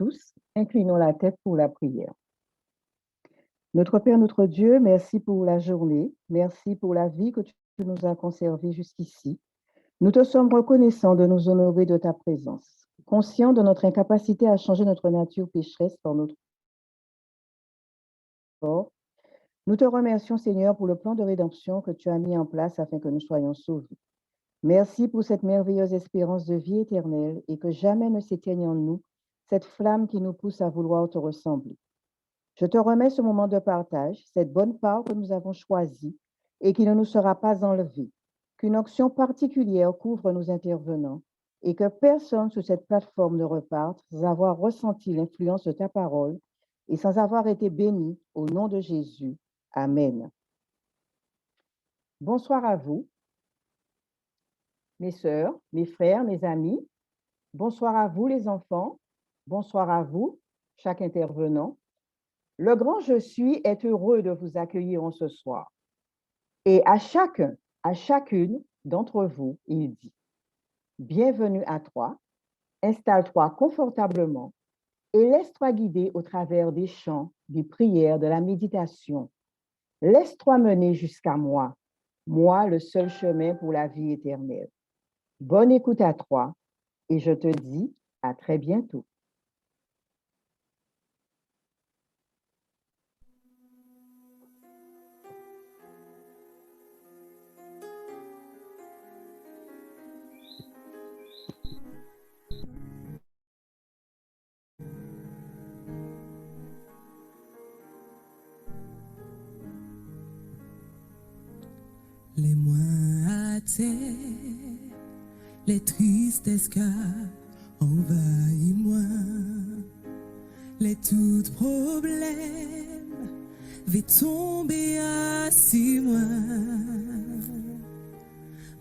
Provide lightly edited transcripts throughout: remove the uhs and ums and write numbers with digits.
tous. Inclinons la tête pour la prière. Notre Père, notre Dieu, merci pour la journée. Merci pour la vie que tu nous as conservée jusqu'ici. Nous te sommes reconnaissants de nous honorer de ta présence, conscients de notre incapacité à changer notre nature pécheresse par notre corps. Nous te remercions, Seigneur, pour le plan de rédemption que tu as mis en place afin que nous soyons sauvés. Merci pour cette merveilleuse espérance de vie éternelle et que jamais ne s'éteigne en nous cette flamme qui nous pousse à vouloir te ressembler. Je te remets ce moment de partage, cette bonne part que nous avons choisie et qui ne nous sera pas enlevée. Qu'une onction particulière couvre nos intervenants et que personne sur cette plateforme ne reparte sans avoir ressenti l'influence de ta parole et sans avoir été béni au nom de Jésus. Amen. Bonsoir à vous, mes sœurs, mes frères, mes amis. Bonsoir à vous, les enfants. Bonsoir à vous, chaque intervenant. Le grand je suis est heureux de vous accueillir en ce soir. Et à chacun, à chacune d'entre vous, il dit, bienvenue à toi, installe-toi confortablement et laisse-toi guider au travers des chants, des prières, de la méditation. Laisse-toi mener jusqu'à moi, moi le seul chemin pour la vie éternelle. Bonne écoute à toi et je te dis à très bientôt. Les moins à terre, les tristesses car envahis-moi, les tout problèmes, vais tomber assis moi.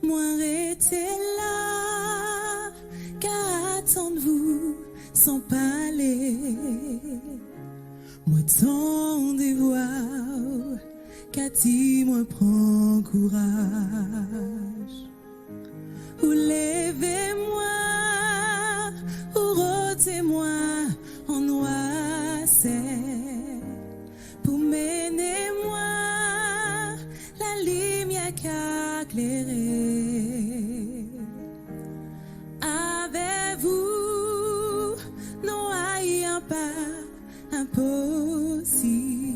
Moi rester là, qu'attendez-vous sans parler, moi tendez voir. Cathy, moi prends courage, ou levez-moi, ou rôtez-moi en noisette, pour mener-moi la lumière qu'a éclairé. Avec vous, non ayant pas impossible.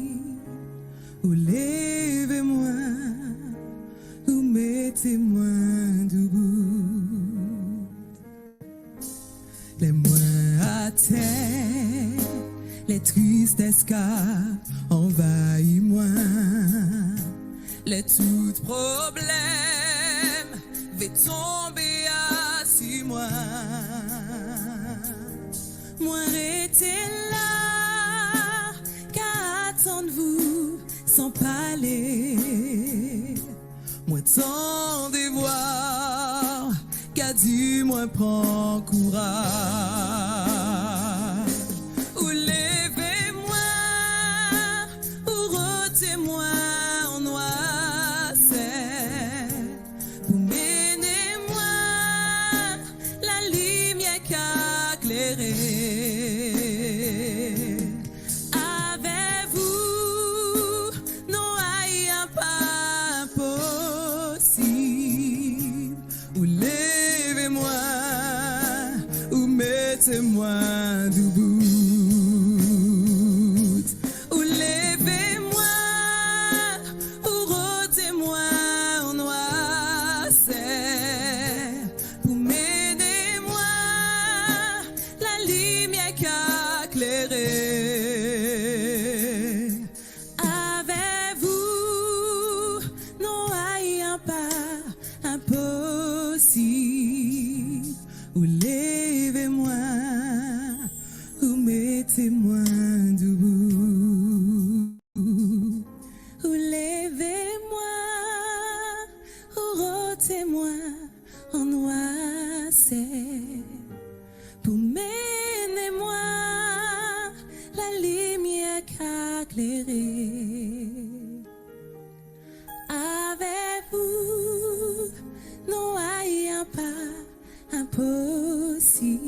Ou levez-moi, ou mettez-moi debout. Les moins à terre, les tristesses car envahis-moi. Les tout problèmes, vais tomber assis moi. Moi rester là, qu'attendez-vous sans parler, moi tendez voir, qu'a dit moi prends courage, ou levez-moi, ou rôtez-moi en noisette, ou menez-moi la lumière qu'a éclairé. Mettez-moi debout, ou levez-moi, ou rôtez-moi en noisette, pour mener-moi la lumière qu'a éclairé. Avec vous, non ayant pas impossible, ou levez-moi, ou mettez-moi debout, ou levez-moi, ou rôtez-moi en noisette, pour mener-moi la lumière qu'a éclairé. Avec vous, non ayant pas impossible,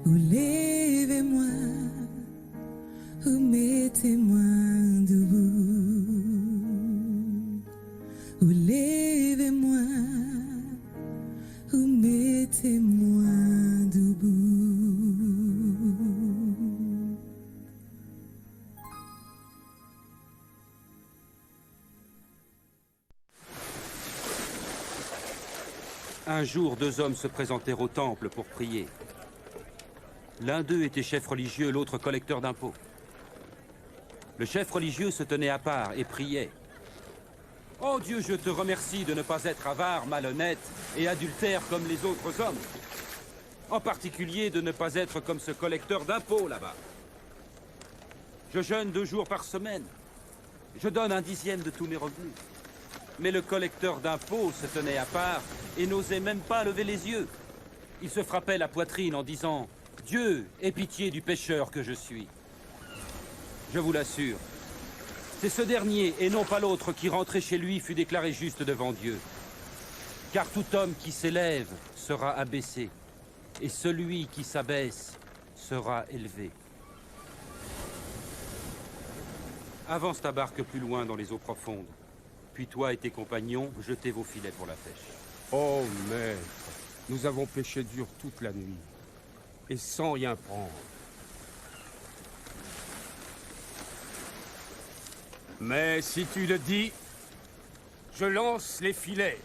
ou levez ou mettez-moi debout, ou levez-moi, ou mettez-moi debout. Un jour, deux hommes se présentèrent au temple pour prier. L'un d'eux était chef religieux, l'autre collecteur d'impôts. Le chef religieux se tenait à part et priait. « Oh Dieu, je te remercie de ne pas être avare, malhonnête et adultère comme les autres hommes. En particulier de ne pas être comme ce collecteur d'impôts là-bas. Je jeûne 2 jours par semaine. Je donne 1/10 de tous mes revenus. Mais le collecteur d'impôts se tenait à part et n'osait même pas lever les yeux. Il se frappait la poitrine en disant « Dieu, aie pitié du pécheur que je suis. » Je vous l'assure, c'est ce dernier et non pas l'autre qui rentré chez lui fut déclaré juste devant Dieu. Car tout homme qui s'élève sera abaissé, et celui qui s'abaisse sera élevé. Avance ta barque plus loin dans les eaux profondes. Puis toi et tes compagnons, jetez vos filets pour la pêche. Oh, maître, nous avons pêché dur toute la nuit, et sans rien prendre. Mais si tu le dis, je lance les filets.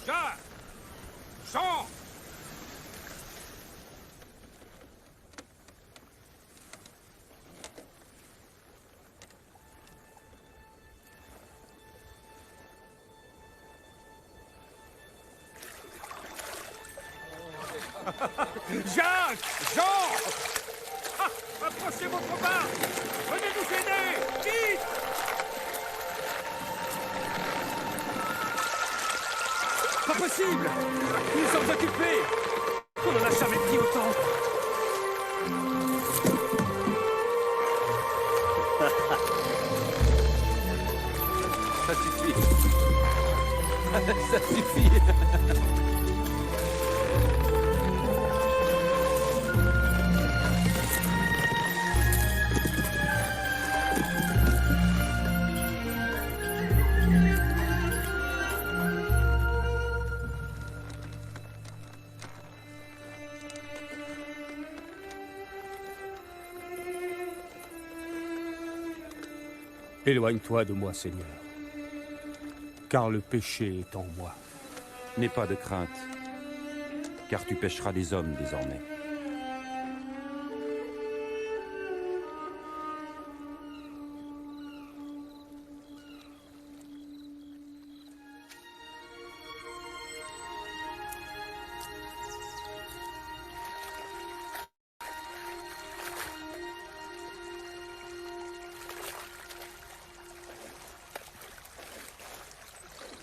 Jacques! Jean! Jacques! Jean! Ah, approchez votre barque! Venez nous aider! Vite! Pas possible! Nous sommes occupés! On n'en a jamais pris autant! Ça suffit. Ça suffit. Éloigne-toi de moi, Seigneur, car le péché est en moi. N'aie pas de crainte, car tu pêcheras des hommes désormais.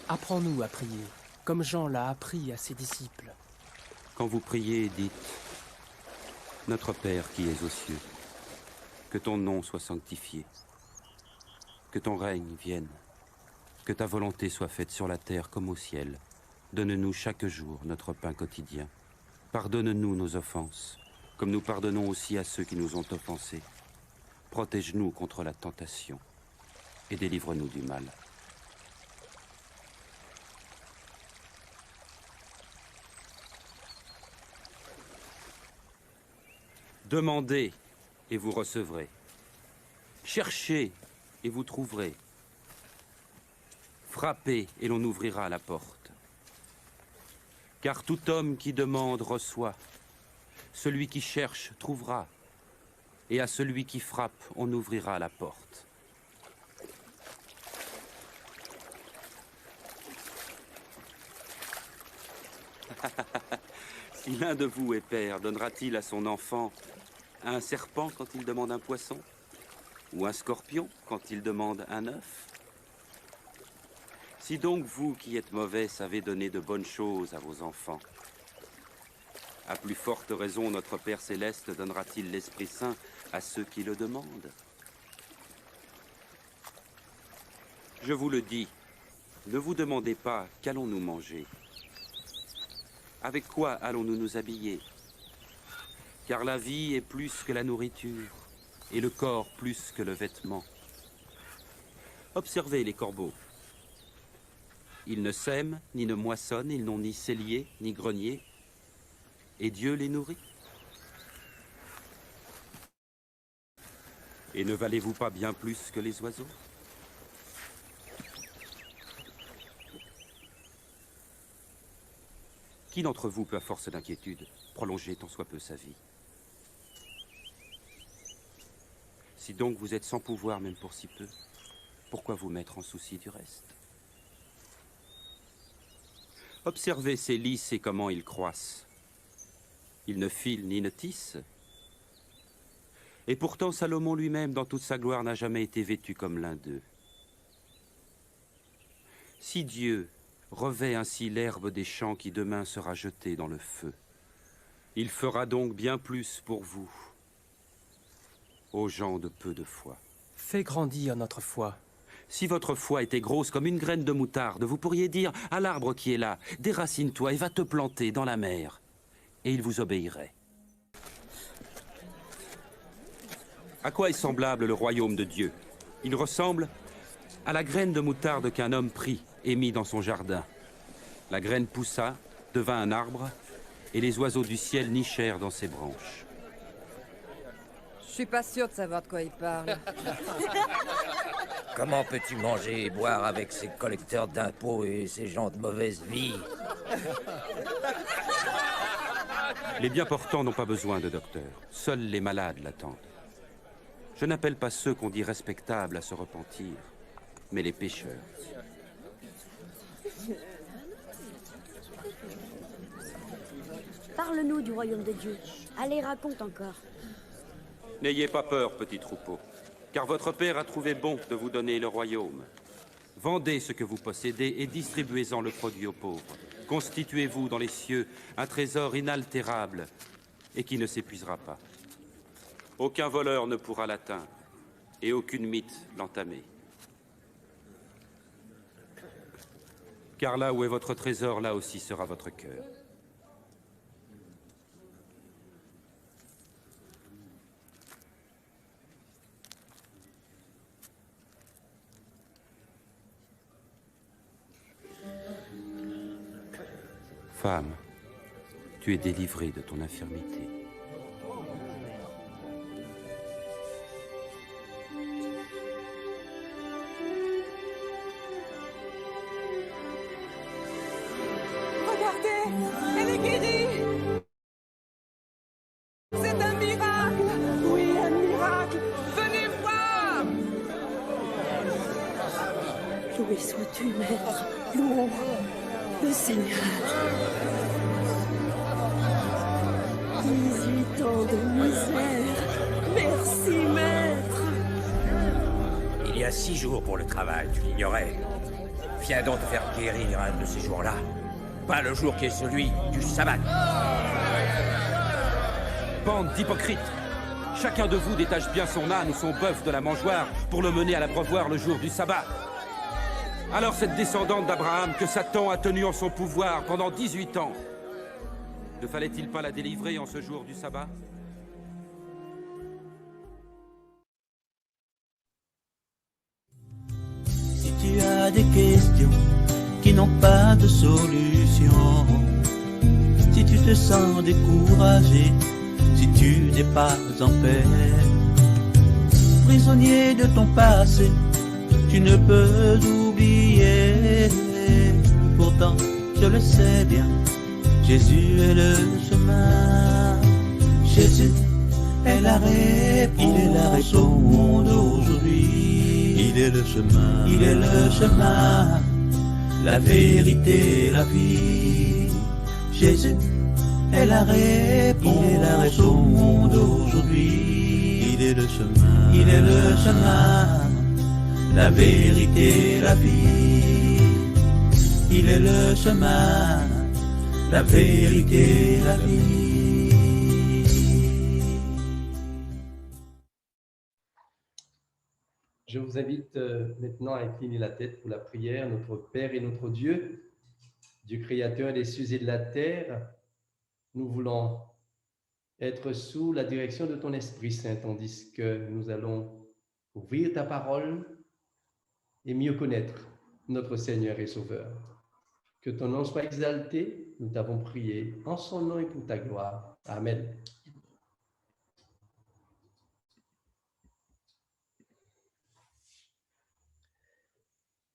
Apprends-nous à prier, comme Jean l'a appris à ses disciples. Quand vous priez, dites « Notre Père qui es aux cieux, que ton nom soit sanctifié, que ton règne vienne, que ta volonté soit faite sur la terre comme au ciel. Donne-nous chaque jour notre pain quotidien. Pardonne-nous nos offenses, comme nous pardonnons aussi à ceux qui nous ont offensés. Protège-nous contre la tentation et délivre-nous du mal. » Demandez et vous recevrez. Cherchez et vous trouverez. Frappez et l'on ouvrira la porte. Car tout homme qui demande reçoit. Celui qui cherche trouvera. Et à celui qui frappe, on ouvrira la porte. Si l'un de vous est père, donnera-t-il à son enfant un serpent quand il demande un poisson? Ou un scorpion quand il demande un œuf? Si donc vous qui êtes mauvais savez donner de bonnes choses à vos enfants, à plus forte raison notre Père Céleste donnera-t-il l'Esprit Saint à ceux qui le demandent? Je vous le dis, ne vous demandez pas qu'allons-nous manger? Avec quoi allons-nous nous habiller? Car la vie est plus que la nourriture, et le corps plus que le vêtement. Observez les corbeaux. Ils ne sèment, ni ne moissonnent, ils n'ont ni cellier, ni grenier, et Dieu les nourrit. Et ne valez-vous pas bien plus que les oiseaux? Qui d'entre vous peut, à force d'inquiétude, prolonger tant soit peu sa vie? Si donc vous êtes sans pouvoir même pour si peu, pourquoi vous mettre en souci du reste? Observez ces lys et comment ils croissent. Ils ne filent ni ne tissent. Et pourtant Salomon lui-même, dans toute sa gloire, n'a jamais été vêtu comme l'un d'eux. Si Dieu revêt ainsi l'herbe des champs qui demain sera jetée dans le feu, il fera donc bien plus pour vous, aux gens de peu de foi. Fais grandir notre foi. Si votre foi était grosse comme une graine de moutarde, vous pourriez dire à l'arbre qui est là, déracine-toi et va te planter dans la mer, et il vous obéirait. À quoi est semblable le royaume de Dieu? Il ressemble à la graine de moutarde qu'un homme prit et mit dans son jardin. La graine poussa, devint un arbre, et les oiseaux du ciel nichèrent dans ses branches. Je suis pas sûre de savoir de quoi il parle. Comment peux-tu manger et boire avec ces collecteurs d'impôts et ces gens de mauvaise vie? Les bien portants n'ont pas besoin de docteur. Seuls les malades l'attendent. Je n'appelle pas ceux qu'on dit respectables à se repentir, mais les pécheurs. Parle-nous du royaume de Dieu. Allez, raconte encore. N'ayez pas peur, petit troupeau, car votre Père a trouvé bon de vous donner le royaume. Vendez ce que vous possédez et distribuez-en le produit aux pauvres. Constituez-vous dans les cieux un trésor inaltérable et qui ne s'épuisera pas. Aucun voleur ne pourra l'atteindre et aucune mythe l'entamer. Car là où est votre trésor, là aussi sera votre cœur. Femme, tu es délivrée de ton infirmité. Regardez, elle est guérie. C'est un miracle. Oui, un miracle. Venez voir. Loué sois-tu, Maître. Louons le Seigneur. 18 ans de misère. Merci, Maître. Il y a 6 jours pour le travail, tu l'ignorais. Viens donc te faire guérir un de ces jours-là. Pas le jour qui est celui du sabbat. Bande d'hypocrites! Chacun de vous détache bien son âne ou son bœuf de la mangeoire pour le mener à l'abreuvoir le jour du sabbat. Alors cette descendante d'Abraham que Satan a tenue en son pouvoir pendant 18 ans, ne fallait-il pas la délivrer en ce jour du sabbat? Si tu as des questions qui n'ont pas de solution, si tu te sens découragé, si tu n'es pas en paix, prisonnier de ton passé, tu ne peux oublier. Pourtant, je le sais bien, Jésus est le chemin. Jésus est la réponse au monde aujourd'hui. Il est le chemin, il est le chemin, la vérité, la vie. Jésus est la réponse au monde aujourd'hui. Il est le chemin, il est le chemin, la vérité, la vie. Il est le chemin, la vérité, la vie. Je vous invite maintenant à incliner la tête pour la prière. Notre Père et notre Dieu, Dieu créateur des cieux et de la terre, nous voulons être sous la direction de ton Esprit Saint, tandis que nous allons ouvrir ta parole et mieux connaître notre Seigneur et Sauveur. Que ton nom soit exalté, nous t'avons prié en son nom et pour ta gloire. Amen.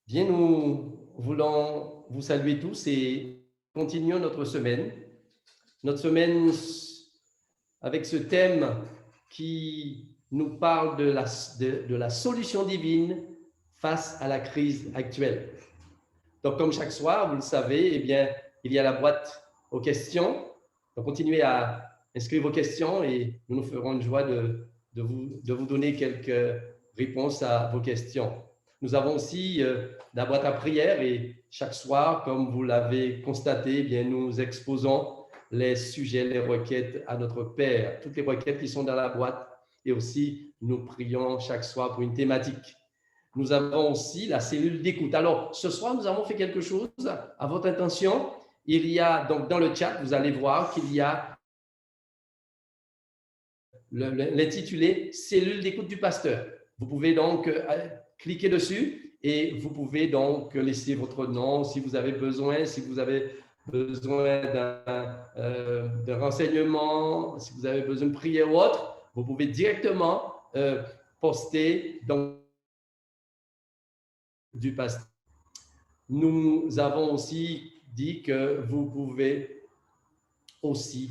Bien, nous voulons vous saluer tous et continuons notre semaine. Notre semaine avec ce thème qui nous parle de la solution divine face à la crise actuelle. Donc, comme chaque soir, vous le savez, eh bien, il y a la boîte aux questions. Donc, continuez à inscrire vos questions et nous nous ferons une joie de vous donner quelques réponses à vos questions. Nous avons aussi la boîte à prière et chaque soir, comme vous l'avez constaté, eh bien, nous exposons les sujets, les requêtes à notre Père, toutes les requêtes qui sont dans la boîte et aussi nous prions chaque soir pour une thématique. Nous avons aussi la cellule d'écoute. Alors, ce soir, nous avons fait quelque chose à votre intention. Il y a donc dans le chat, vous allez voir qu'il y a l'intitulé « Cellule d'écoute du pasteur ». Vous pouvez donc cliquer dessus et vous pouvez donc laisser votre nom si vous avez besoin, d'un renseignement, si vous avez besoin de prière ou autre, vous pouvez directement poster donc du pasteur. Nous avons aussi dit que vous pouvez aussi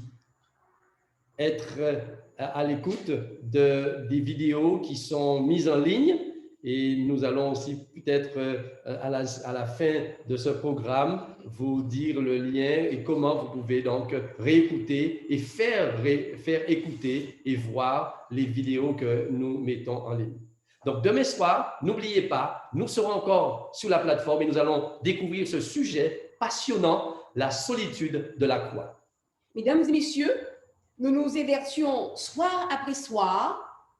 être à l'écoute des vidéos qui sont mises en ligne et nous allons aussi peut-être à la fin de ce programme vous dire le lien et comment vous pouvez donc réécouter et faire écouter et voir les vidéos que nous mettons en ligne. Donc, demain soir, n'oubliez pas, nous serons encore sur la plateforme et nous allons découvrir ce sujet passionnant, la solitude de la croix. Mesdames et messieurs, nous nous évertions soir après soir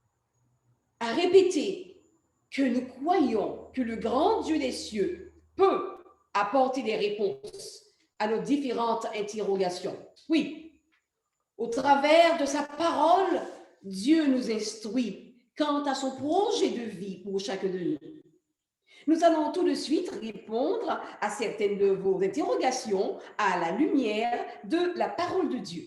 à répéter que nous croyons que le grand Dieu des cieux peut apporter des réponses à nos différentes interrogations. Oui, au travers de sa parole, Dieu nous instruit quant à son projet de vie pour chacun de nous. Nous allons tout de suite répondre à certaines de vos interrogations à la lumière de la parole de Dieu.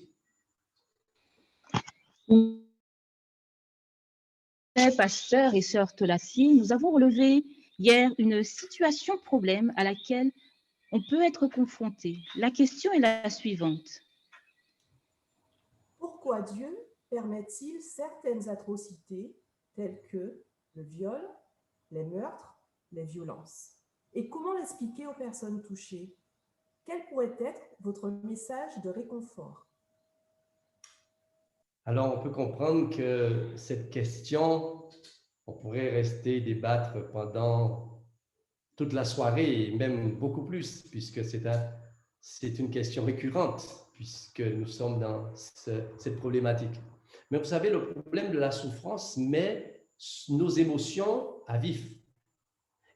Pasteur et sœur Tolassi, nous avons relevé hier une situation problème à laquelle on peut être confronté. La question est la suivante. Pourquoi Dieu permet-il certaines atrocités telles que le viol, les meurtres, les violences? Et comment l'expliquer aux personnes touchées? Quel pourrait être votre message de réconfort? Alors, on peut comprendre que cette question, on pourrait rester débattre pendant toute la soirée et même beaucoup plus, puisque c'est une question récurrente, puisque nous sommes dans cette problématique. Mais vous savez, le problème de la souffrance met nos émotions à vif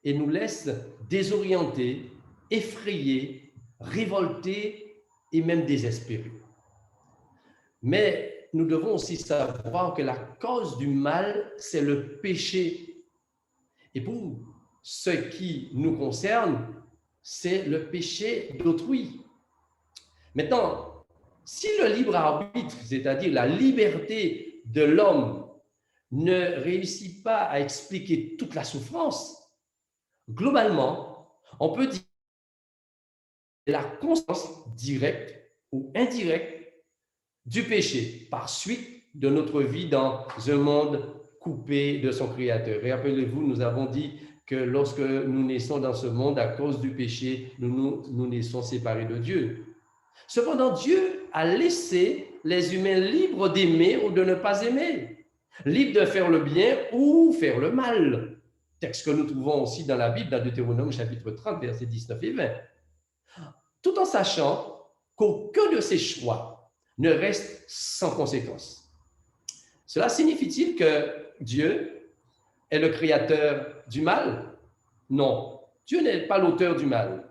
et nous laisse désorientés, effrayés, révoltés et même désespérés. Mais nous devons aussi savoir que la cause du mal, c'est le péché. Et pour ce qui nous concerne, c'est le péché d'autrui. Maintenant, si le libre arbitre, c'est-à-dire la liberté de l'homme, ne réussit pas à expliquer toute la souffrance, globalement, on peut dire la conséquence directe ou indirecte du péché par suite de notre vie dans un monde coupé de son Créateur. Et rappelez-vous, nous avons dit que lorsque nous naissons dans ce monde à cause du péché, nous naissons séparés de Dieu. Cependant, Dieu a laissé les humains libres d'aimer ou de ne pas aimer, libres de faire le bien ou faire le mal. Texte que nous trouvons aussi dans la Bible, dans Deutéronome chapitre 30, versets 19 et 20. Tout en sachant qu'aucun de ces choix ne reste sans conséquence. Cela signifie-t-il que Dieu est le créateur du mal? Non, Dieu n'est pas l'auteur du mal.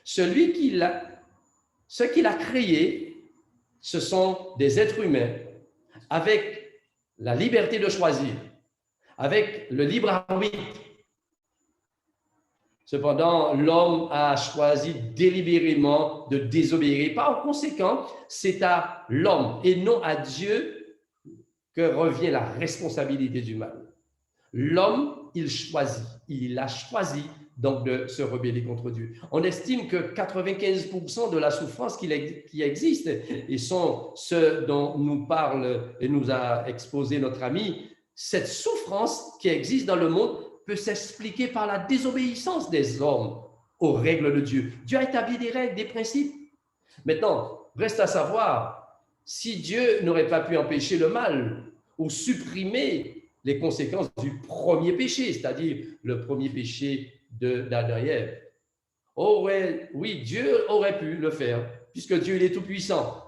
Ce qu'il a créé, ce sont des êtres humains avec la liberté de choisir, avec le libre arbitre. Cependant, l'homme a choisi délibérément de désobéir. Par conséquent, c'est à l'homme et non à Dieu que revient la responsabilité du mal. L'homme, il a choisi donc de se rebeller contre Dieu. On estime que 95% de la souffrance qui existe, et sont ceux dont nous parle et nous a exposé notre ami, cette souffrance qui existe dans le monde peut s'expliquer par la désobéissance des hommes aux règles de Dieu. Dieu a établi des règles, des principes. Maintenant, reste à savoir si Dieu n'aurait pas pu empêcher le mal ou supprimer les conséquences du premier péché, c'est-à-dire le premier péché d'Adam et Ève. Oui, Dieu aurait pu le faire, puisque Dieu il est tout-puissant.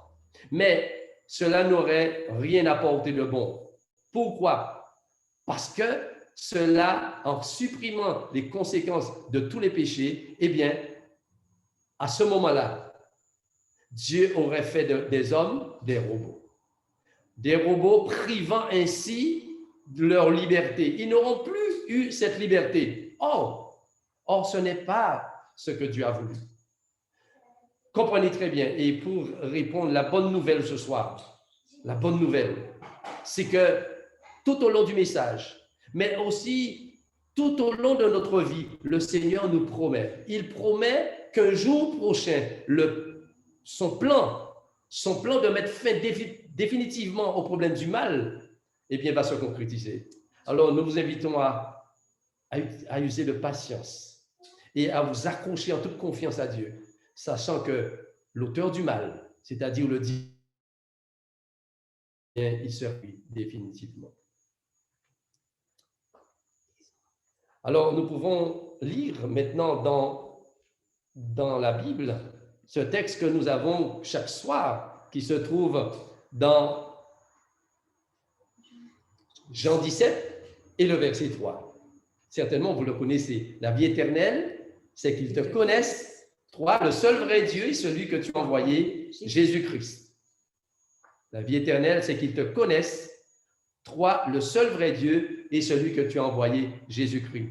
Mais cela n'aurait rien apporté de bon. Pourquoi? Parce que cela, en supprimant les conséquences de tous les péchés, eh bien, à ce moment-là, Dieu aurait fait des hommes des robots. Des robots privant ainsi de leur liberté. Ils n'auront plus eu cette liberté. Or, ce n'est pas ce que Dieu a voulu. Comprenez très bien. Et pour répondre, la bonne nouvelle ce soir, la bonne nouvelle, c'est que tout au long du message, mais aussi tout au long de notre vie, le Seigneur nous promet. Il promet qu'un jour prochain, son plan de mettre fin définitivement au problème du mal, eh bien, va se concrétiser. Alors, nous vous invitons à user de patience et à vous accrocher en toute confiance à Dieu, sachant que l'auteur du mal, c'est-à-dire le diable, il se ruine définitivement. Alors, nous pouvons lire maintenant dans la Bible ce texte que nous avons chaque soir, qui se trouve dans Jean 17 et le verset 3. Certainement, vous le connaissez. La vie éternelle, c'est qu'ils te connaissent, toi, le seul vrai Dieu et celui que tu as envoyé, Jésus-Christ. La vie éternelle, c'est qu'ils te connaissent, toi, le seul vrai Dieu et celui que tu as envoyé, Jésus-Christ.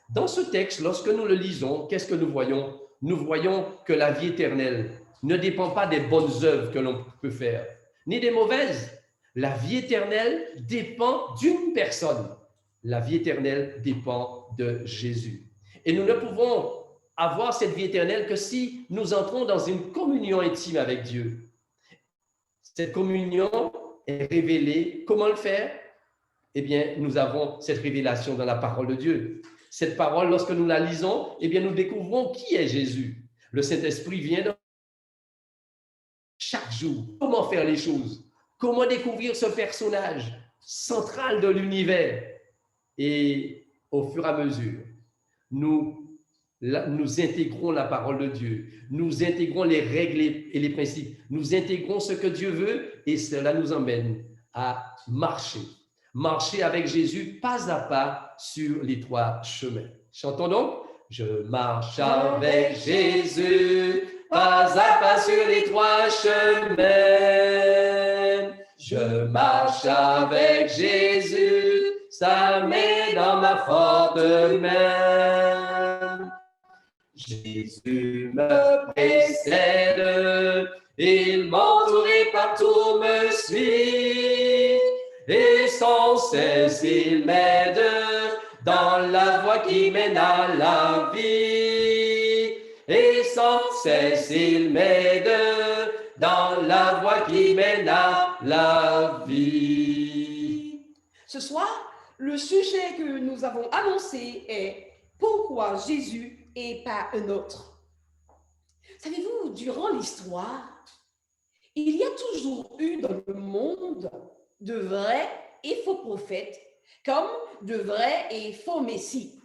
Dans ce texte, lorsque nous le lisons, qu'est-ce que nous voyons? Nous voyons que la vie éternelle ne dépend pas des bonnes œuvres que l'on peut faire, ni des mauvaises. La vie éternelle dépend d'une personne. La vie éternelle dépend de Jésus. Et nous ne pouvons avoir cette vie éternelle que si nous entrons dans une communion intime avec Dieu. Cette communion est révélée. Comment le faire? Eh bien, nous avons cette révélation dans la parole de Dieu. Cette parole, lorsque nous la lisons, eh bien, nous découvrons qui est Jésus. Le Saint-Esprit vient chaque jour. Comment faire les choses? Comment découvrir ce personnage central de l'univers? Et au fur et à mesure, nous intégrons la parole de Dieu, nous intégrons les règles et les principes, nous intégrons ce que Dieu veut et cela nous emmène à marcher avec Jésus pas à pas sur les trois chemins. Chantons donc. Je marche avec Jésus pas à pas sur les trois chemins. Je marche avec Jésus, sa main dans ma forte main. Jésus me précède, il m'entoure et partout me suit, et sans cesse il m'aide dans la voie qui mène à la vie. Et sans cesse il m'aide dans la voie qui mène à la vie. Ce soir, le sujet que nous avons annoncé est « Pourquoi Jésus et pas un autre ?» Savez-vous, durant l'histoire, il y a toujours eu dans le monde de vrais et faux prophètes, comme de vrais et faux messies.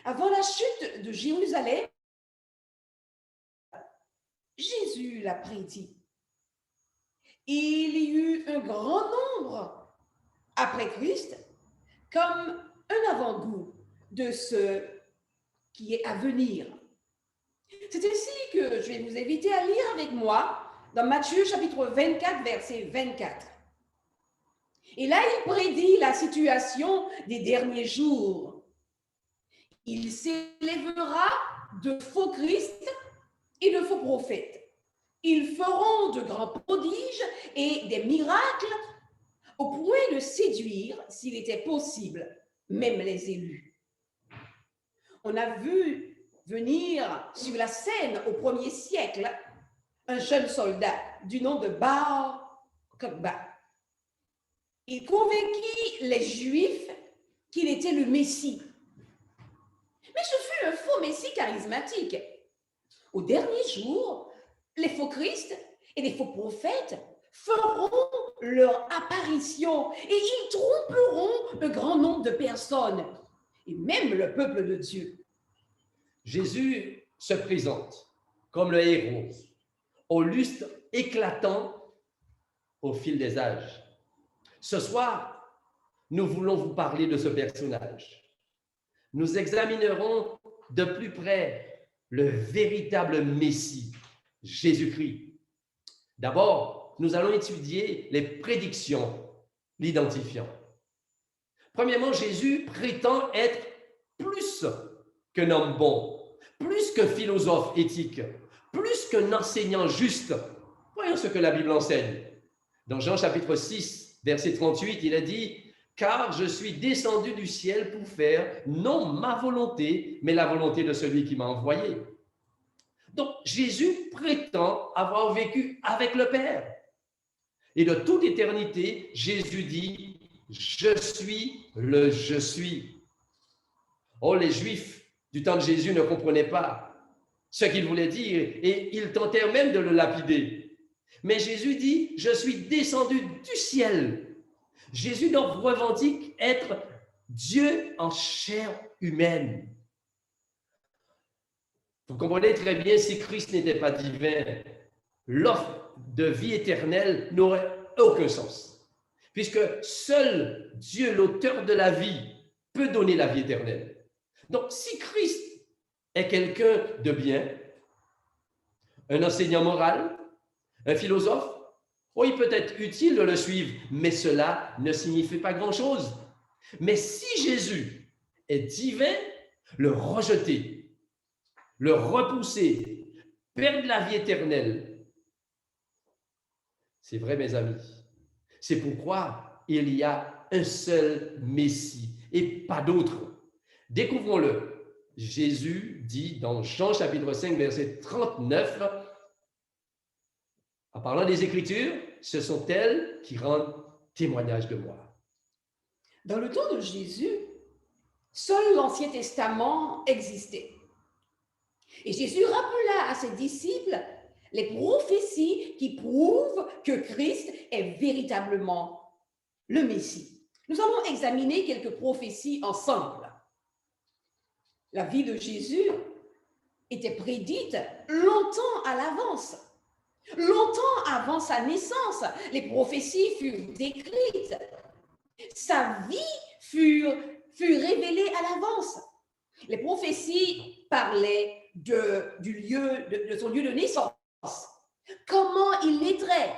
Avant la chute de Jérusalem, Jésus l'a prédit. Il y eut un grand nombre après Christ, comme un avant-goût de ce qui est à venir. C'est ainsi que je vais vous inviter à lire avec moi dans Matthieu chapitre 24, verset 24. Et là, il prédit la situation des derniers jours. Il s'élèvera de faux Christ et de faux prophètes. Ils feront de grands prodiges et des miracles au point de séduire, s'il était possible, même les élus. On a vu venir sur la scène au 1er siècle un jeune soldat du nom de Bar Kokhba. Il convainquit les Juifs qu'il était le Messie. Mais ce fut un faux Messie charismatique. Au dernier jour, les faux Christ et les faux prophètes feront leur apparition et ils tromperont un grand nombre de personnes, et même le peuple de Dieu. Jésus se présente comme le héros, au lustre éclatant au fil des âges. Ce soir, nous voulons vous parler de ce personnage. Nous examinerons de plus près le véritable Messie, Jésus-Christ. D'abord, nous allons étudier les prédictions l'identifiant. Premièrement, Jésus prétend être plus qu'un homme bon, plus qu'un philosophe éthique, plus qu'un enseignant juste. Voyons ce que la Bible enseigne. Dans Jean chapitre 6, verset 38, il a dit « Car je suis descendu du ciel pour faire non ma volonté, mais la volonté de celui qui m'a envoyé. » Donc, Jésus prétend avoir vécu avec le Père. Et de toute éternité, Jésus dit « Je suis le je suis ». Oh, les Juifs du temps de Jésus ne comprenaient pas ce qu'il voulait dire et ils tentèrent même de le lapider. Mais Jésus dit « Je suis descendu du ciel ». Jésus donc revendique être Dieu en chair humaine. Vous comprenez très bien, si Christ n'était pas divin, l'offre de vie éternelle n'aurait aucun sens, puisque seul Dieu, l'auteur de la vie, peut donner la vie éternelle. Donc, si Christ est quelqu'un de bien, un enseignant moral, un philosophe, oui, il peut être utile de le suivre, mais cela ne signifie pas grand-chose. Mais si Jésus est divin, le rejeter, le repousser, perdre la vie éternelle, c'est vrai, mes amis. C'est pourquoi il y a un seul Messie et pas d'autre. Découvrons-le. Jésus dit dans Jean chapitre 5, verset 39, en parlant des Écritures, ce sont elles qui rendent témoignage de moi. Dans le temps de Jésus, seul l'Ancien Testament existait. Et Jésus rappela à ses disciples les prophéties qui prouvent que Christ est véritablement le Messie. Nous allons examiner quelques prophéties ensemble. La vie de Jésus était prédite longtemps à l'avance. Longtemps avant sa naissance, les prophéties furent écrites. Sa vie fut révélée à l'avance. Les prophéties parlaient de son lieu de naissance, comment il naîtrait,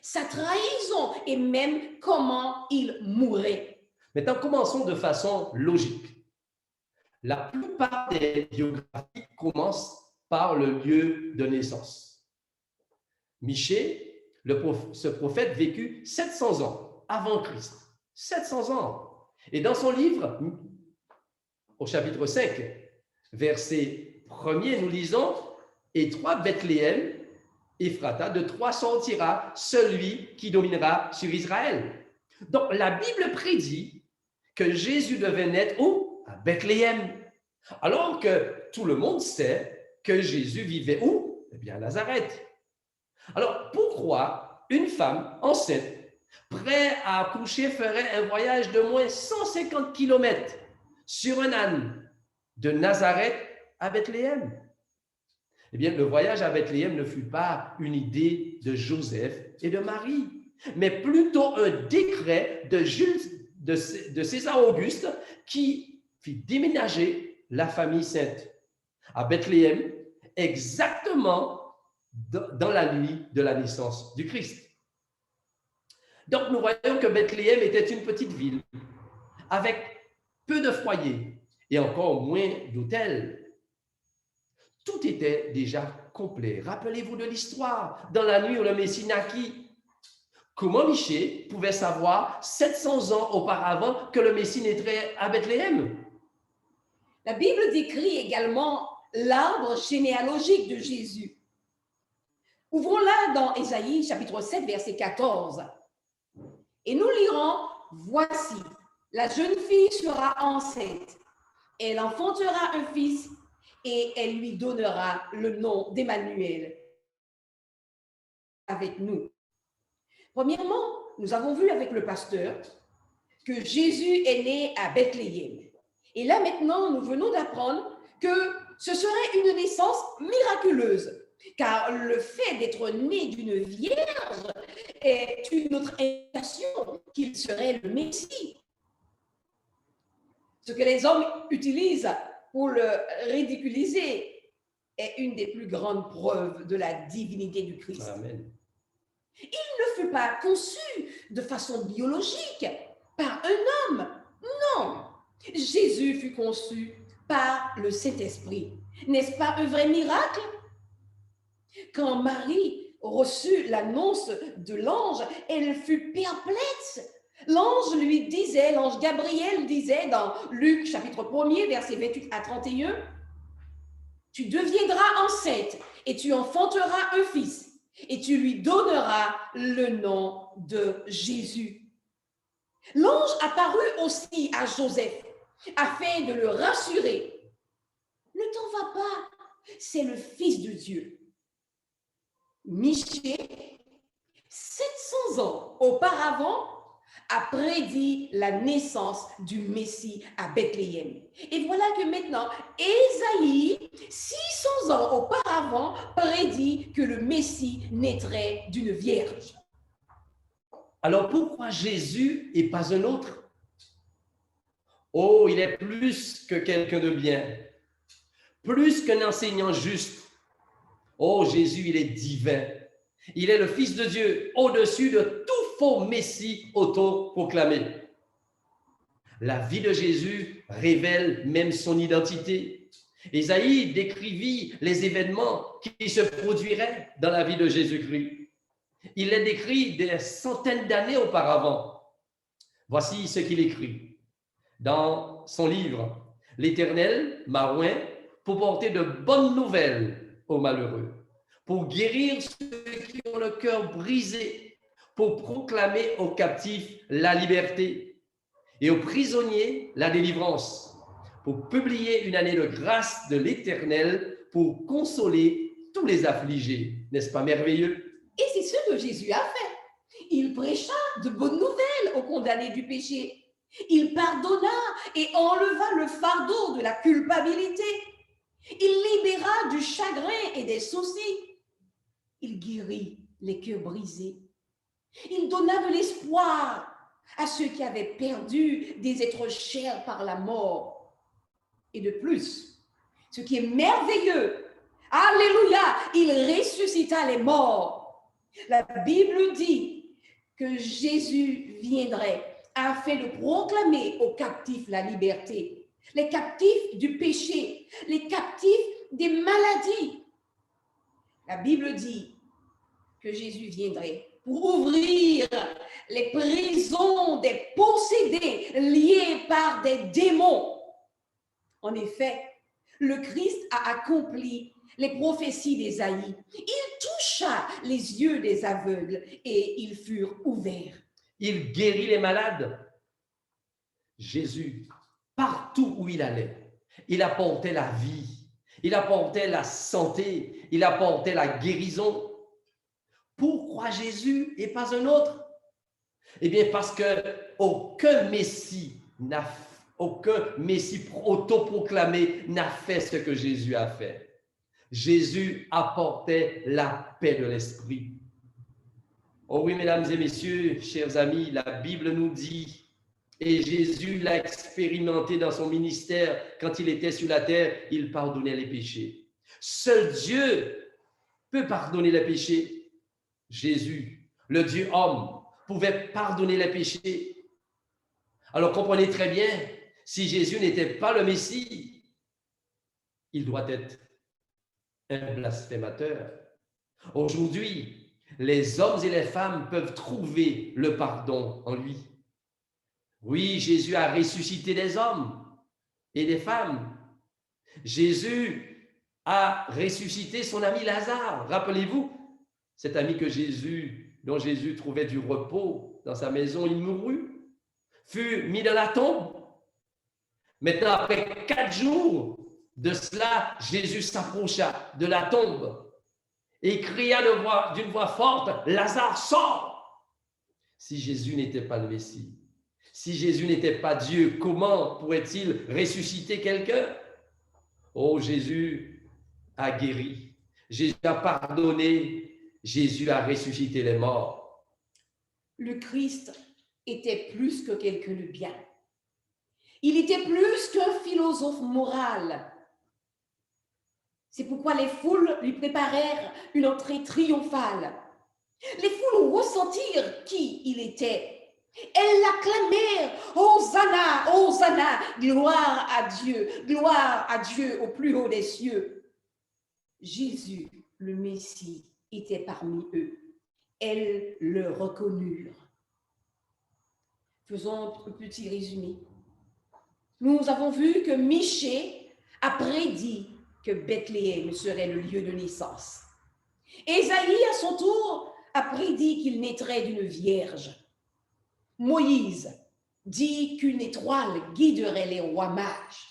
sa trahison et même comment il mourrait. Maintenant, commençons de façon logique. La plupart des biographies commencent par le lieu de naissance. Michée, ce prophète vécut 700 ans avant Christ. 700 ans. Et dans son livre, au chapitre 5, verset 1er, nous lisons « Et toi, Bethléem, Ephrata, de toi sortira celui qui dominera sur Israël. » Donc, la Bible prédit que Jésus devait naître où? À Bethléem. Alors que tout le monde sait que Jésus vivait où? Eh bien, à Nazareth. Alors, pourquoi une femme enceinte, prête à accoucher, ferait un voyage de moins 150 km sur un âne de Nazareth à Bethléem? Eh bien, le voyage à Bethléem ne fut pas une idée de Joseph et de Marie, mais plutôt un décret de César Auguste qui fit déménager la famille sainte à Bethléem exactement dans la nuit de la naissance du Christ. Donc, nous voyons que Bethléem était une petite ville avec peu de foyers et encore moins d'hôtels. Tout était déjà complet. Rappelez-vous de l'histoire. Dans la nuit où le Messie naquit, comment Michée pouvait savoir 700 ans auparavant que le Messie naîtrait à Bethléem? La Bible décrit également l'arbre généalogique de Jésus. Ouvrons-la dans Ésaïe chapitre 7, verset 14. Et nous lirons, « Voici, la jeune fille sera enceinte, elle enfantera un fils et elle lui donnera le nom d'Emmanuel avec nous. » Premièrement, nous avons vu avec le pasteur que Jésus est né à Bethléem. Et là maintenant, nous venons d'apprendre que ce serait une naissance miraculeuse, car le fait d'être né d'une vierge est une autre indication qu'il serait le Messie. Ce que les hommes utilisent pour le ridiculiser est une des plus grandes preuves de la divinité du Christ. Amen. Il ne fut pas conçu de façon biologique par un homme, non. Jésus fut conçu par le Saint-Esprit. N'est-ce pas un vrai miracle? Quand Marie reçut l'annonce de l'ange, elle fut perplexe. L'ange lui disait, l'ange Gabriel disait dans Luc chapitre 1er, versets 28 à 31, « Tu deviendras enceinte et tu enfanteras un fils et tu lui donneras le nom de Jésus. » L'ange apparut aussi à Joseph afin de le rassurer. « Ne t'en va pas, c'est le Fils de Dieu. » Michée, 700 ans auparavant, a prédit la naissance du Messie à Bethléem. Et voilà que maintenant, Ésaïe, 600 ans auparavant, prédit que le Messie naîtrait d'une vierge. Alors pourquoi Jésus et pas un autre? Oh, il est plus que quelqu'un de bien, plus qu'un enseignant juste. Oh, Jésus, il est divin. Il est le Fils de Dieu, au-dessus de tout faux Messie autoproclamé. La vie de Jésus révèle même son identité. Ésaïe décrivit les événements qui se produiraient dans la vie de Jésus-Christ. Il les décrit des centaines d'années auparavant. Voici ce qu'il écrit dans son livre « L'Éternel m'a oint pour porter de bonnes nouvelles aux malheureux, pour guérir ceux qui ont le cœur brisé, pour proclamer aux captifs la liberté et aux prisonniers la délivrance, pour publier une année de grâce de l'Éternel, pour consoler tous les affligés. » N'est-ce pas merveilleux? Et c'est ce que Jésus a fait. Il prêcha de bonnes nouvelles aux condamnés du péché. Il pardonna et enleva le fardeau de la culpabilité. Il libéra du chagrin et des soucis. Il guérit les cœurs brisés. Il donna de l'espoir à ceux qui avaient perdu des êtres chers par la mort. Et de plus, ce qui est merveilleux, alléluia, il ressuscita les morts. La Bible dit que Jésus viendrait afin de proclamer aux captifs la liberté, les captifs du péché, les captifs des maladies. La Bible dit que Jésus viendrait pour ouvrir les prisons des possédés liés par des démons. En effet, le Christ a accompli les prophéties d'Ésaïe. Il toucha les yeux des aveugles et ils furent ouverts. Il guérit les malades. Jésus, partout où il allait, il apportait la vie, il apportait la santé, il apportait la guérison. Pourquoi Jésus et pas un autre? Eh bien, parce qu'aucun Messie autoproclamé n'a fait ce que Jésus a fait. Jésus apportait la paix de l'esprit. Oh oui, mesdames et messieurs, chers amis, la Bible nous dit, et Jésus l'a expérimenté dans son ministère, quand il était sur la terre, il pardonnait les péchés. Seul Dieu peut pardonner les péchés. Jésus, le Dieu homme, pouvait pardonner les péchés. Alors comprenez très bien, si Jésus n'était pas le Messie, il doit être un blasphémateur. Aujourd'hui, les hommes et les femmes peuvent trouver le pardon en lui. Oui, Jésus a ressuscité des hommes et des femmes. Jésus a ressuscité son ami Lazare. Rappelez-vous, cet ami dont Jésus trouvait du repos dans sa maison, il mourut, fut mis dans la tombe. Maintenant, après 4 jours de cela, Jésus s'approcha de la tombe et cria d'une voix forte, « Lazare, sors !» Si Jésus n'était pas le Messie, si Jésus n'était pas Dieu, comment pourrait-il ressusciter quelqu'un? Oh, Jésus a guéri, Jésus a pardonné, Jésus a ressuscité les morts. Le Christ était plus que quelqu'un de bien. Il était plus qu'un philosophe moral. C'est pourquoi les foules lui préparèrent une entrée triomphale. Les foules ressentirent qui il était. Elles l'acclamèrent, « Hosanna, Hosanna, gloire à Dieu au plus haut des cieux. » Jésus, le Messie, était parmi eux. Elles le reconnurent. Faisons un petit résumé. Nous avons vu que Michée a prédit que Bethléem serait le lieu de naissance. Ésaïe, à son tour, a prédit qu'il naîtrait d'une vierge. Moïse dit qu'une étoile guiderait les rois mages.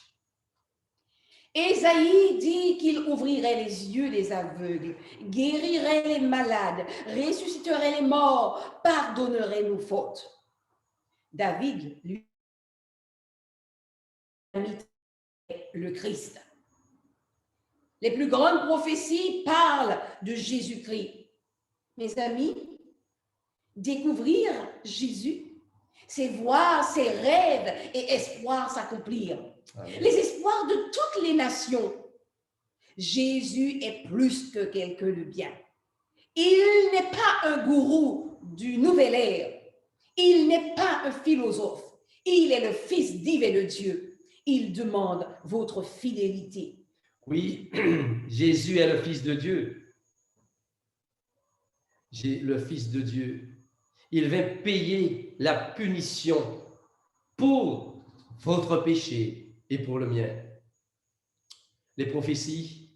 Ésaïe dit qu'il ouvrirait les yeux des aveugles, guérirait les malades, ressusciterait les morts, pardonnerait nos fautes. David, lui, le Christ. Les plus grandes prophéties parlent de Jésus-Christ. Mes amis, découvrir Jésus, c'est voir ses rêves et espoirs s'accomplir. Les espoirs de toutes les nations. Jésus est plus que quelqu'un de bien. Il n'est pas un gourou du nouvel ère. Il n'est pas un philosophe. Il est le Fils divin de Dieu. Il demande votre fidélité. Oui, Jésus est le Fils de Dieu. Le Fils de Dieu. Il vint payer la punition pour votre péché et pour le mien. Les prophéties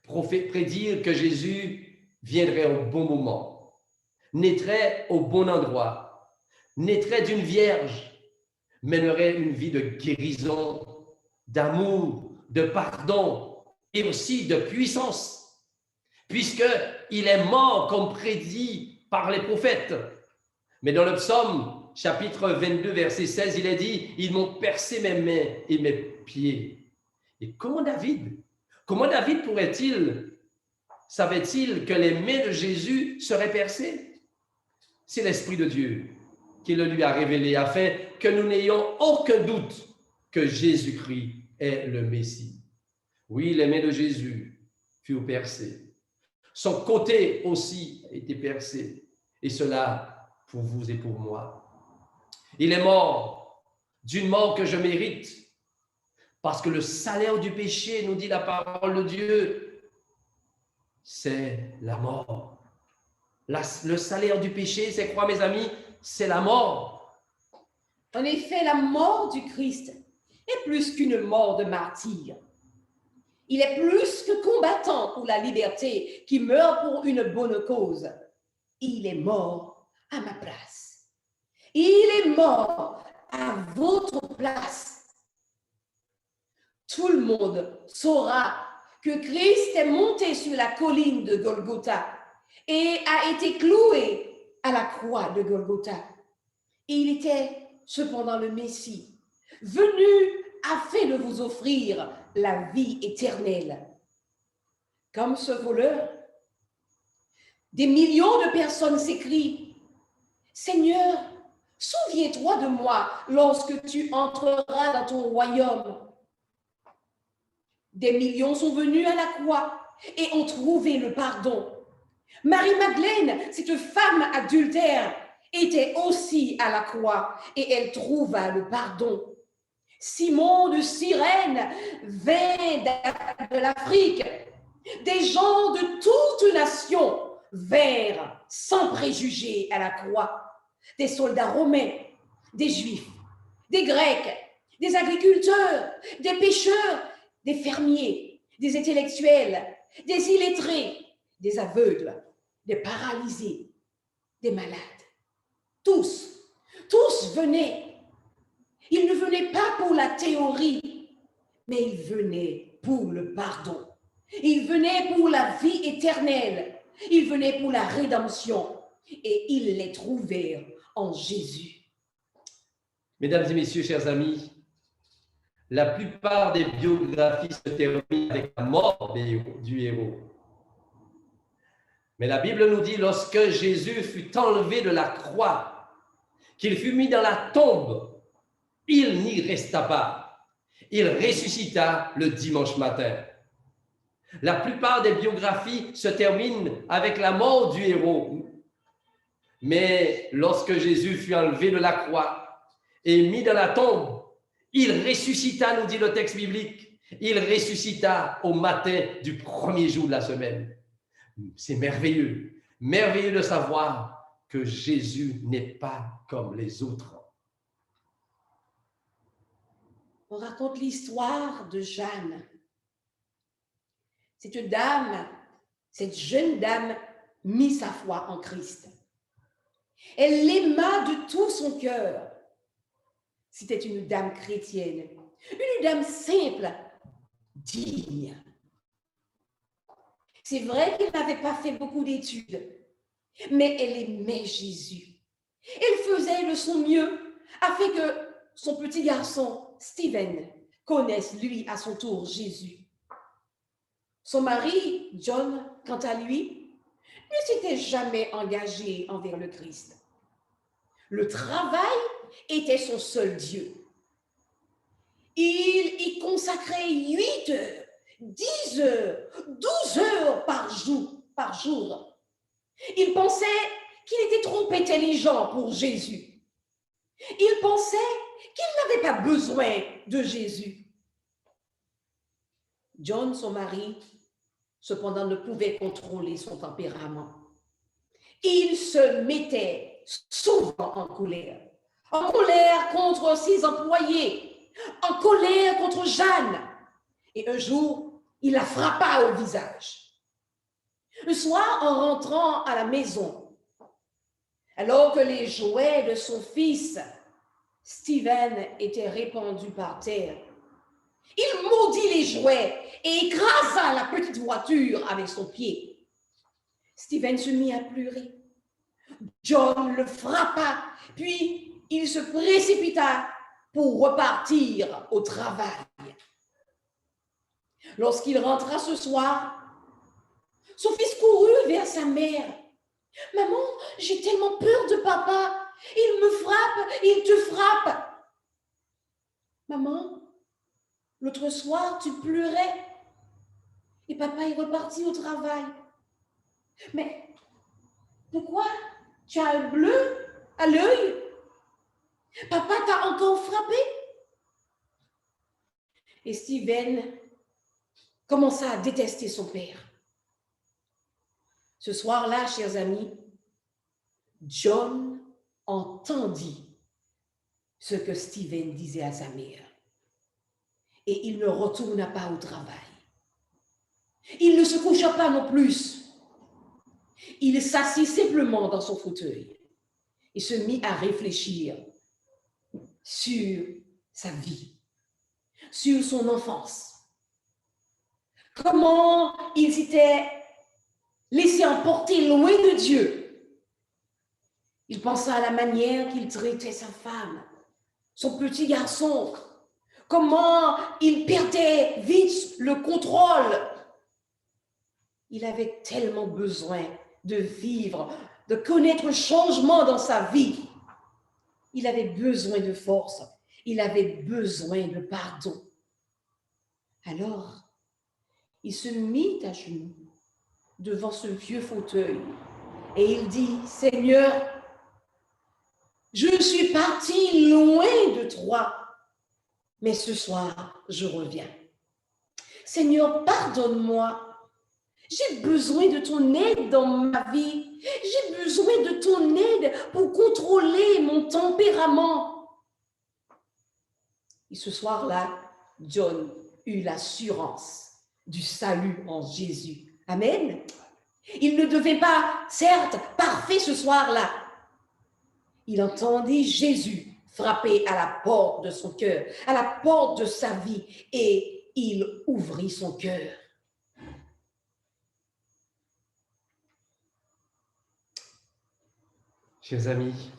prédirent que Jésus viendrait au bon moment, naîtrait au bon endroit, naîtrait d'une vierge, mènerait une vie de guérison, d'amour, de pardon et aussi de puissance, puisqu'il est mort comme prédit par les prophètes. Mais dans le psaume, chapitre 22, verset 16, il est dit, « Ils m'ont percé mes mains et mes pieds. » Et comment David savait-il que les mains de Jésus seraient percées? C'est l'Esprit de Dieu qui le lui a révélé afin que nous n'ayons aucun doute que Jésus-Christ est le Messie. Oui, les mains de Jésus furent percées. Son côté aussi a été percé. Et cela pour vous et pour moi. Il est mort d'une mort que je mérite. Parce que le salaire du péché, nous dit la parole de Dieu, c'est la mort. Le salaire du péché, c'est quoi, mes amis? C'est la mort. En effet, la mort du Christ est plus qu'une mort de martyr. Il est plus que combattant pour la liberté qui meurt pour une bonne cause. Il est mort à ma place. Il est mort à votre place. Tout le monde saura que Christ est monté sur la colline de Golgotha et a été cloué à la croix de Golgotha. Il était cependant le Messie, venu afin de vous offrir la vie éternelle. Comme ce voleur, des millions de personnes s'écrient, « Seigneur, souviens-toi de moi lorsque tu entreras dans ton royaume. » Des millions sont venus à la croix et ont trouvé le pardon. Marie-Madeleine, cette femme adultère, était aussi à la croix et elle trouva le pardon. Simon de Cyrène vint de l'Afrique. Des gens de toutes nations vinrent sans préjugés à la croix. Des soldats romains, des juifs, des grecs, des agriculteurs, des pêcheurs, des fermiers, des intellectuels, des illettrés, des aveugles, des paralysés, des malades. Tous venaient. Ils ne venaient pas pour la théorie, mais ils venaient pour le pardon. Ils venaient pour la vie éternelle. Ils venaient pour la rédemption. Et ils les trouvèrent en Jésus. Mesdames et messieurs, chers amis, la plupart des biographies se terminent avec la mort du héros. Mais la Bible nous dit, lorsque Jésus fut enlevé de la croix, qu'il fut mis dans la tombe, il n'y resta pas. Il ressuscita le dimanche matin. La plupart des biographies se terminent avec la mort du héros. Mais lorsque Jésus fut enlevé de la croix et mis dans la tombe, il ressuscita, nous dit le texte biblique. Il ressuscita au matin du premier jour de la semaine. C'est merveilleux, merveilleux de savoir que Jésus n'est pas comme les autres. On raconte l'histoire de Jeanne. Cette dame, cette jeune dame, mit sa foi en Christ. Elle l'aima de tout son cœur. C'était une dame chrétienne, une dame simple, digne. C'est vrai qu'elle n'avait pas fait beaucoup d'études, mais elle aimait Jésus. Elle faisait de son mieux afin que son petit garçon, Stephen, connaisse lui à son tour Jésus. Son mari, John, quant à lui, ne s'était jamais engagé envers le Christ. Le travail était son seul Dieu. Il y consacrait 8 heures, 10 heures, 12 heures par jour. Il pensait qu'il était trop intelligent pour Jésus. Il pensait qu'il n'avait pas besoin de Jésus. John, son mari, cependant, ne pouvait contrôler son tempérament. Il se mettait souvent en colère contre ses employés, en colère contre Jeanne. Et un jour, il la frappa au visage. Le soir, en rentrant à la maison, alors que les jouets de son fils, Stephen, étaient répandus par terre, il maudit les jouets et écrasa la petite voiture avec son pied. Stephen se mit à pleurer. John le frappa, puis il se précipita pour repartir au travail. Lorsqu'il rentra ce soir, son fils courut vers sa mère. « Maman, j'ai tellement peur de papa. Il me frappe, il te frappe. »« Maman, l'autre soir, tu pleurais et papa est reparti au travail. Mais pourquoi tu as un bleu à l'œil? Papa t'a encore frappé? » Et Stephen commença à détester son père. Ce soir-là, chers amis, John entendit ce que Stephen disait à sa mère. Et il ne retourna pas au travail. Il ne se coucha pas non plus. Il s'assit simplement dans son fauteuil et se mit à réfléchir sur sa vie, sur son enfance. Comment il s'était laissé emporter loin de Dieu. Il pensa à la manière qu'il traitait sa femme, son petit garçon, comment il perdait vite le contrôle. Il avait tellement besoin de vivre, de connaître le changement dans sa vie. Il avait besoin de force, il avait besoin de pardon. Alors, il se mit à genoux devant ce vieux fauteuil et il dit « Seigneur, Je suis parti loin de toi, mais ce soir, je reviens. Seigneur, pardonne-moi. J'ai besoin de ton aide dans ma vie. J'ai besoin de ton aide pour contrôler mon tempérament. Et ce soir-là, John eut l'assurance du salut en Jésus. Amen. Il ne devait pas, certes, parfait ce soir-là. Il entendit Jésus frapper à la porte de son cœur, à la porte de sa vie, et il ouvrit son cœur. Chers amis,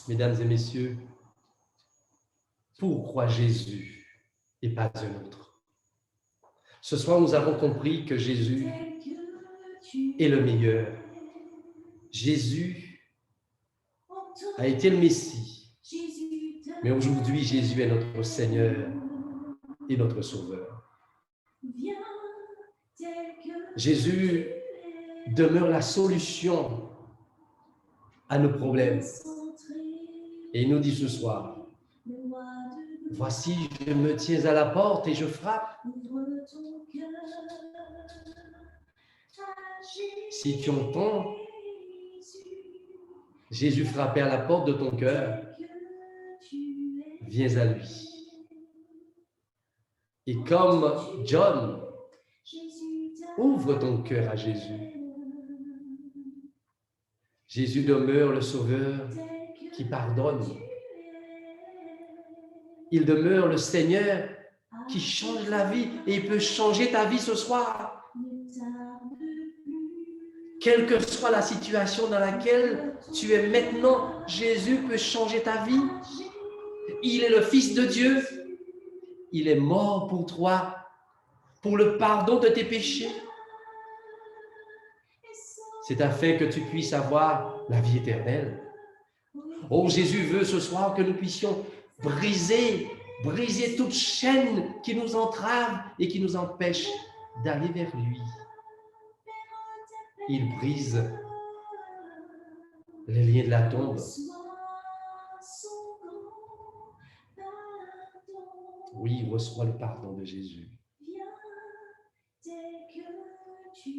mesdames et messieurs, pourquoi Jésus et pas un autre? Ce soir, nous avons compris que Jésus est le meilleur. Jésus a été le Messie, mais aujourd'hui, Jésus est notre Seigneur et notre Sauveur. Jésus demeure la solution à nos problèmes. Et il nous dit ce soir, voici, je me tiens à la porte et je frappe. Si tu entends Jésus frapper à la porte de ton cœur, viens à lui. Et comme John, ouvre ton cœur à Jésus. Jésus demeure le Sauveur qui pardonne. Il demeure le Seigneur qui change la vie et il peut changer ta vie ce soir. Quelle que soit la situation dans laquelle tu es maintenant, Jésus peut changer ta vie. Il est le Fils de Dieu. Il est mort pour toi, pour le pardon de tes péchés. C'est afin que tu puisses avoir la vie éternelle. Oh, Jésus veut ce soir que nous puissions briser toute chaîne qui nous entrave et qui nous empêche d'aller vers lui. Il brise les liens de la tombe. Oui, reçois le pardon de Jésus.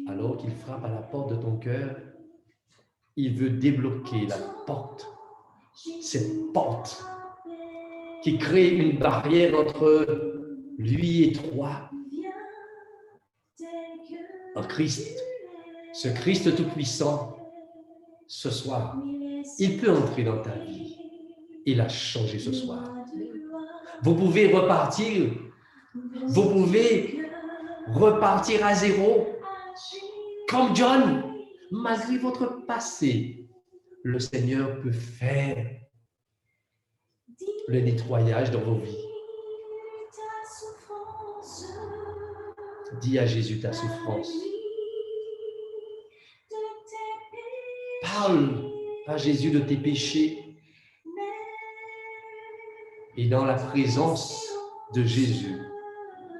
Alors qu'il frappe à la porte de ton cœur, il veut débloquer la porte, cette porte qui crée une barrière entre lui et toi. En Christ, ce Christ tout-puissant, ce soir, il peut entrer dans ta vie et la changer ce soir. Vous pouvez repartir à zéro. Comme John, malgré votre passé, le Seigneur peut faire le nettoyage dans vos vies. Dis à Jésus ta souffrance. Parle à Jésus de tes péchés. Et dans la présence de Jésus,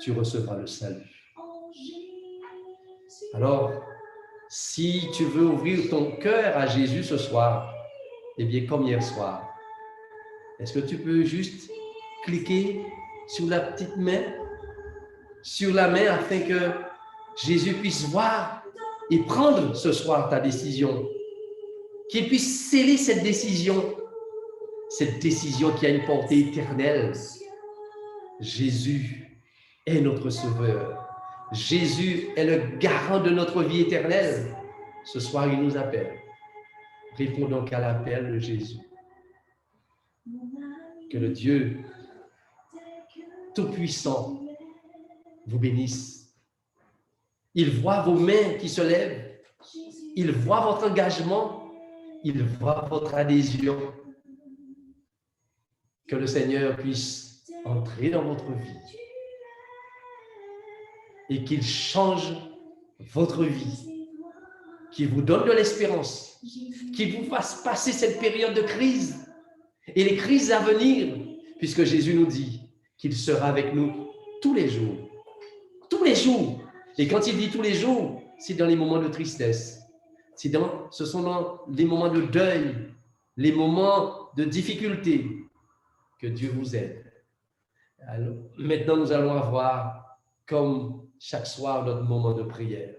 tu recevras le salut. Alors, si tu veux ouvrir ton cœur à Jésus ce soir, eh bien, comme hier soir, est-ce que tu peux juste cliquer sur la petite main, sur la main, afin que Jésus puisse voir et prendre ce soir ta décision, qu'il puisse sceller cette décision qui a une portée éternelle. Jésus est notre Sauveur. Jésus est le garant de notre vie éternelle. Ce soir, il nous appelle. Réponds donc à l'appel de Jésus. Que le Dieu Tout-Puissant vous bénisse. Il voit vos mains qui se lèvent. Il voit votre engagement. Il voit votre adhésion. Que le Seigneur puisse entrer dans votre vie et qu'il change votre vie, qu'il vous donne de l'espérance, qu'il vous fasse passer cette période de crise et les crises à venir, puisque Jésus nous dit qu'il sera avec nous tous les jours. Tous les jours. Et quand il dit tous les jours, c'est dans les moments de tristesse. Ce sont dans les moments de deuil, les moments de difficulté. Que Dieu vous aide. Alors, maintenant, nous allons avoir, comme chaque soir, notre moment de prière.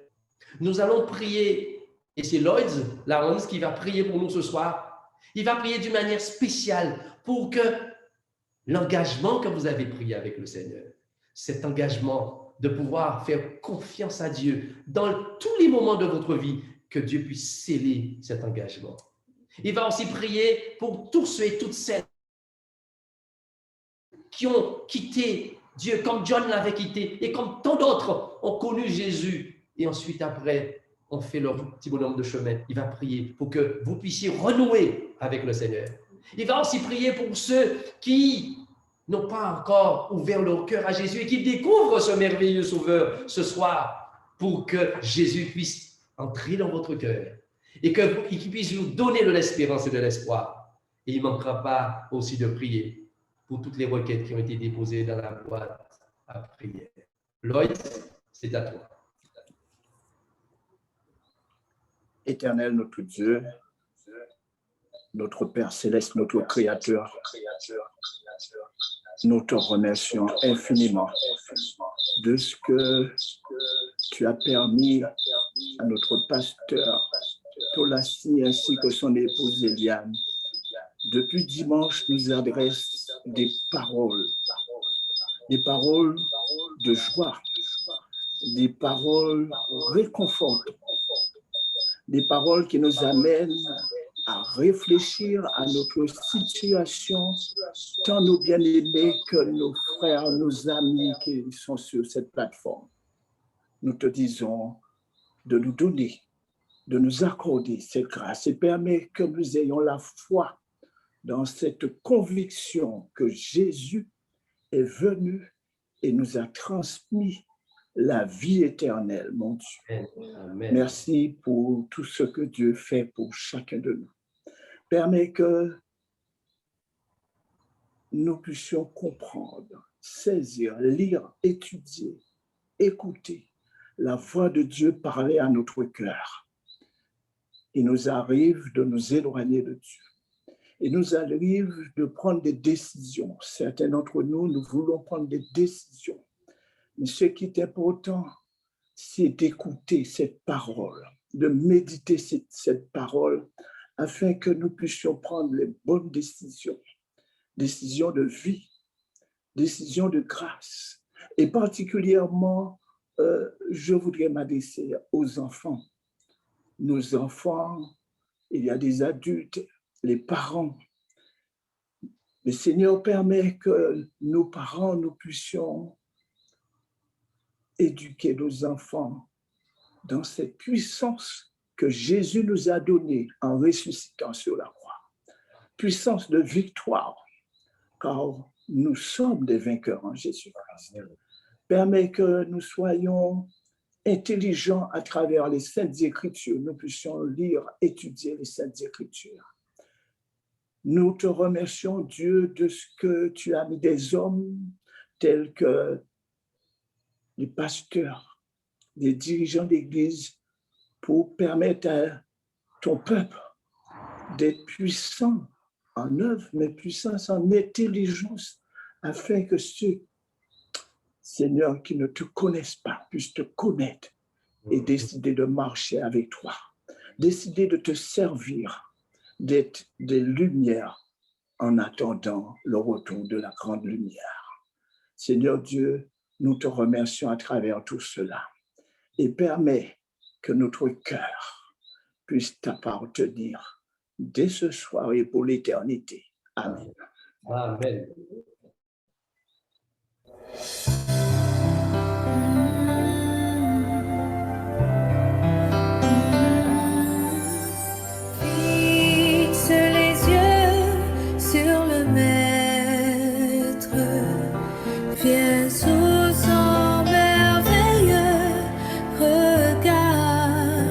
Nous allons prier, et c'est Lloyd Laurence qui va prier pour nous ce soir. Il va prier d'une manière spéciale pour que l'engagement que vous avez pris avec le Seigneur, cet engagement de pouvoir faire confiance à Dieu dans tous les moments de votre vie, que Dieu puisse sceller cet engagement. Il va aussi prier pour tous ceux et toutes celles qui ont quitté Dieu, comme John l'avait quitté, et comme tant d'autres ont connu Jésus, et ensuite après, ont fait leur petit bonhomme de chemin. Il va prier pour que vous puissiez renouer avec le Seigneur. Il va aussi prier pour ceux qui n'ont pas encore ouvert leur cœur à Jésus et qui découvrent ce merveilleux Sauveur ce soir, pour que Jésus puisse entrer dans votre cœur et qu'il puisse vous donner de l'espérance et de l'espoir. Et il ne manquera pas aussi de prier pour toutes les requêtes qui ont été déposées dans la boîte à prière. Lloyd, c'est à toi. Éternel, notre Dieu, notre Père céleste, notre Créateur, nous te remercions infiniment de ce que tu as permis à notre pasteur Tolassi ainsi que son épouse Eliane. Depuis dimanche, nous adresse des paroles de joie, des paroles réconfortantes, des paroles qui nous amènent à réfléchir à notre situation, tant nos bien-aimés que nos frères, nos amis qui sont sur cette plateforme. Nous te disons de nous donner, de nous accorder cette grâce et permet que nous ayons la foi dans cette conviction que Jésus est venu et nous a transmis la vie éternelle, mon Dieu. Amen. Merci pour tout ce que Dieu fait pour chacun de nous. Permets que nous puissions comprendre, saisir, lire, étudier, écouter la voix de Dieu parler à notre cœur. Il nous arrive de nous éloigner de Dieu. Il nous arrive de prendre des décisions. Certains d'entre nous, nous voulons prendre des décisions. Mais ce qui est important, c'est d'écouter cette parole, de méditer cette parole, afin que nous puissions prendre les bonnes décisions, décisions de vie, décisions de grâce. Et particulièrement, je voudrais m'adresser aux enfants. Nos enfants, il y a des adultes, les parents. Le Seigneur permet que nos parents, nous puissions éduquer nos enfants dans cette puissance que Jésus nous a donnée en ressuscitant sur la croix. Puissance de victoire, car nous sommes des vainqueurs en Jésus-Christ. Permet que nous soyons intelligents à travers les Saintes Écritures. Nous puissions lire, étudier les Saintes Écritures. Nous te remercions, Dieu, de ce que tu as mis des hommes tels que les pasteurs, les dirigeants d'Église, pour permettre à ton peuple d'être puissant en œuvre, mais puissance en intelligence, afin que ceux, Seigneur, qui ne te connaissent pas, puissent te connaître et décider de marcher avec toi, décider de te servir, d'être des lumières en attendant le retour de la grande lumière. Seigneur Dieu, nous te remercions à travers tout cela et permets que notre cœur puisse t'appartenir dès ce soir et pour l'éternité. Amen. Amen. Fixe les yeux sur le Maître, viens sous son merveilleux regard,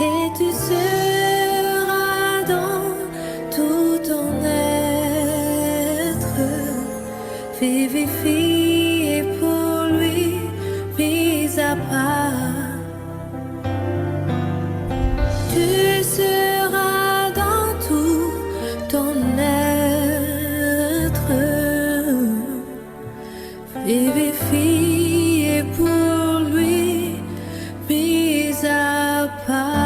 et tu seras dans tout ton être, vivifié pour lui, mis à part. Tu seras dans vivifié pour lui, mis à part.